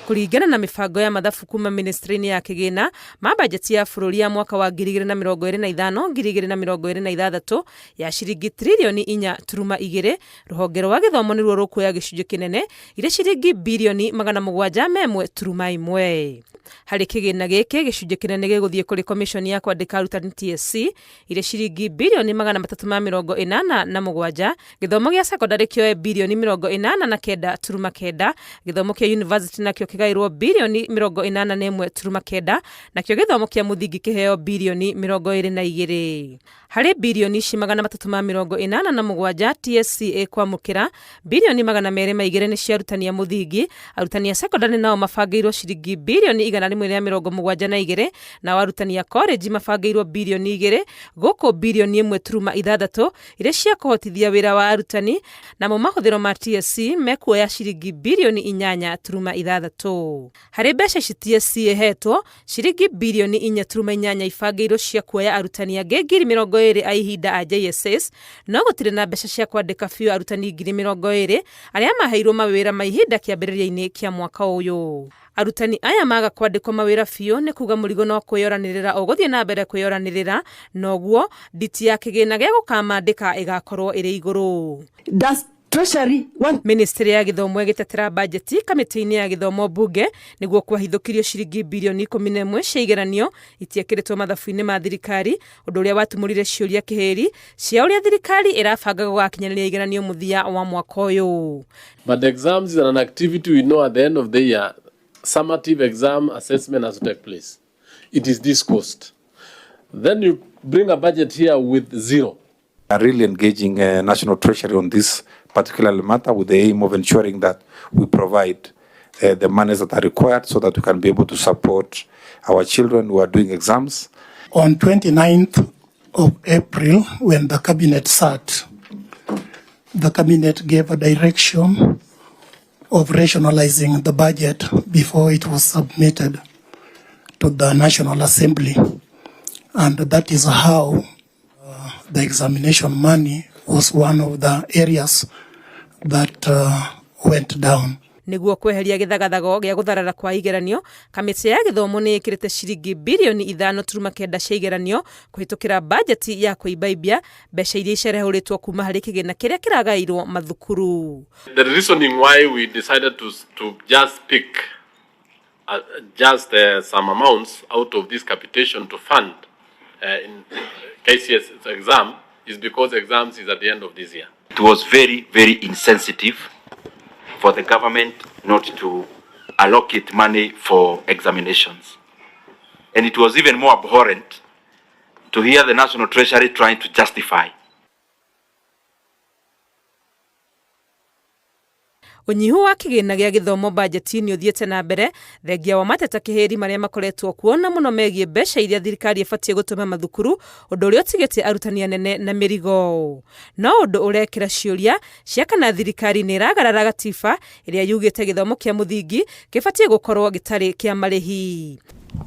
Kũringana na mibango ya mathabu kuma ministry-inĩ ya kĩgĩna ma bajeti ya bũrũri ya mwaka wa 2025-2026 ya ciringi trilioni 4.2, rũhonge rwa gĩthomo nĩruo rũkuoya gĩcunjĩ kĩnene irĩ ciringi bilioni 701. Harĩ kĩgĩna gĩkĩ gĩcunjĩ kĩnene gĩgũthiĩ kũrĩ commission ya kwandĩka arutani TSC irĩ ciringi bilioni 387. Gĩthomo gĩa secondary kĩoe bilioni 89.9, gĩthomo kĩa university nakĩo kĩgaĩrwo bilioni 81.9, nakĩo gĩthomo kĩa mũthingi kĩheo bilioni 22. Harĩ bilioni ici 387 TSC kwamũkĩra, bilioni 202 nĩ cia arutani a mũthingi. Arutani a secondary nao mabangĩirwo ciringi bilioni 172, na arutani a college mabangĩirwo bilioni 2, gũkũ bilioni 1.6 irĩ cia kũhotithia wĩra wa arutani, namo mahũthĩro ma TSC mekuoya ciringi bilioni 8.6. Harĩ mbeca ici TSC ĩhetwo, ciringi bilioni 4.8 ibangĩirwo cia kuoya arutani angĩ 20,000 a ihinda a JSS, no gũtirĩ na mbeca cia kwandĩka biũ arutani 20,000 arĩa maheirwo mawĩra ma ihinda kĩambĩrĩria-inĩ kĩa mwaka ũyũ. Arutani aya maga kwandĩkwo mawĩra biũ nĩ kuga mũrigo no kwĩyoranĩrĩra o gũthiĩ na mbere kwĩyoranĩrĩra, noguo nditi ya kĩgĩna gĩa gũkamandĩka ĩgakorwo ĩrĩ igũrũ. Ministry ya gĩthomo ĩgĩtetera bajeti kamĩtĩ-inĩ ya gĩthomo bunge nĩguo kwahithũkirio ciringi bilioni 11 cia igeranio itiekĩrĩtwo mathabu-inĩ ma thirikari, ũndũ ũrĩa watumũrire ciũria kĩhĩri cia ũrĩa thirikari ĩrabanga gũgakinyanĩria igeranio mũthia wa mwaka ũyũ. But exams is an activity we know at the end of the year. Summative exam assessment has to take place. It is discussed. Then you bring a budget here with zero. Are really engaging National Treasury on this particular matter with the aim of ensuring that we provide the monies that are required so that we can be able to support our children who are doing exams. On 29th of April, when the cabinet sat, the cabinet gave a direction of rationalizing the budget before it was submitted to the National Assembly. And that is how the examination money was one of the areas that went down. Nĩguo kweheria gĩthagathago gĩa gũtharara kwa igeranio, kamĩtĩ ya gĩthomo nĩ ĩkĩrĩte ciringi bilioni 5.9 cia igeranio kũhĩtũkĩra bajeti ya kũimbaimbia mbeca iria icerehũrĩtwo kuma harĩ kĩgĩna kĩrĩa kĩragaĩirwo mathukuru. The reasoning why we decided to just pick some amounts out of this capitation to fund in KCS exam is because exams is at the end of this year. It was very, very insensitive for the government not to allocate money for examinations. And it was even more abhorrent to hear the National Treasury trying to justify. Ũnyihu wa kĩgĩna gĩa gĩthomo bajeti-inĩ ũthiĩte na mbere thengia wa mateta kĩhĩri marĩa makoretwo kuo na mũno megiĩ mbeca iria thirikari ĩbatiĩ gũtũma mathukuru, ũndũ ũrĩa ũtigĩte arutani anene na mĩrigo. No ũndũ ũrekĩra ciũria cia kana thirikari nĩ ĩragarara gatiba ĩrĩa yugĩte gĩthomo kĩa mũthingi gĩbatiĩ gũkorwo gĩtarĩ kĩa marĩhi.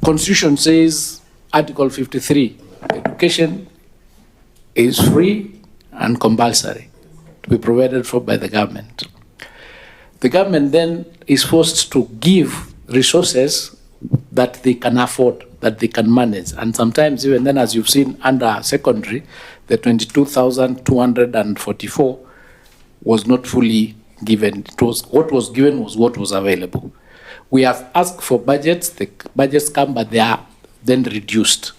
Constitution says Article 53, education is free and compulsory to be provided for by the government. The government then is forced to give resources that they can afford, that they can manage. And sometimes even then, as you've seen under secondary, the 22,244 was not fully given. What was given was what was available. We have asked for budgets, the budgets come, but they are then reduced.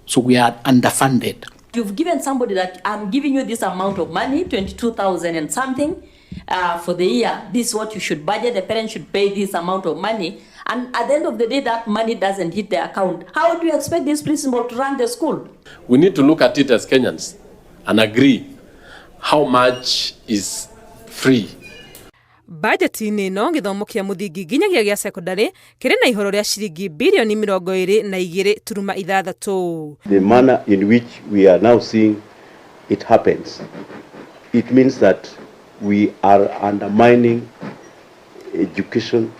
So we are underfunded. You've given somebody that I'm giving you this amount of money, 22,000 and something, for the year. This is what you should budget. The parents should pay this amount of money. And at the end of the day, that money doesn't hit the account. How do you expect this principal to run the school? We need to look at it as Kenyans and agree how much is free. Bajeti-inĩ ĩno gĩthomo kĩa mũthingi nginyagia gĩa secondary kĩrĩ na ihoro rĩa ciringi bilioni 22.6. The manner in which we are now seeing it happens, it means that we are undermining education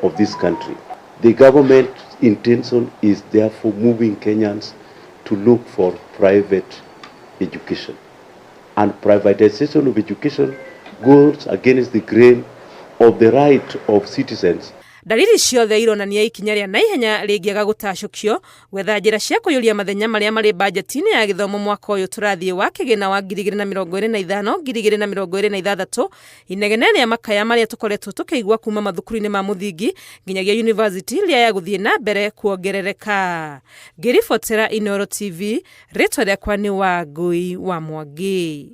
of this country. The government's intention is therefore moving Kenyans to look for private education. And privatization of education goes against the grain of the right of citizens. Dalili ciothe ironania ikinya rĩa naihenya rĩngĩaga gũtacũkio gwetha njĩra cia kũiyũria mathenya marĩa marĩ banjeti-inĩ ya gĩthomo mwaka ũyũ tũrathiĩ wa kĩgĩna wa 2025-2026 inegene rĩa makaya marĩa tũkoretwo tũkĩigua kuma mathukuru-inĩ ma mũthingi nginyagia yunivasĩtĩ rĩa ya gũthiĩ na mbere kuongerereka. Ngĩribotera Inooro TV, rĩtwa rĩakwa nĩ Wangũi wa Mwangi.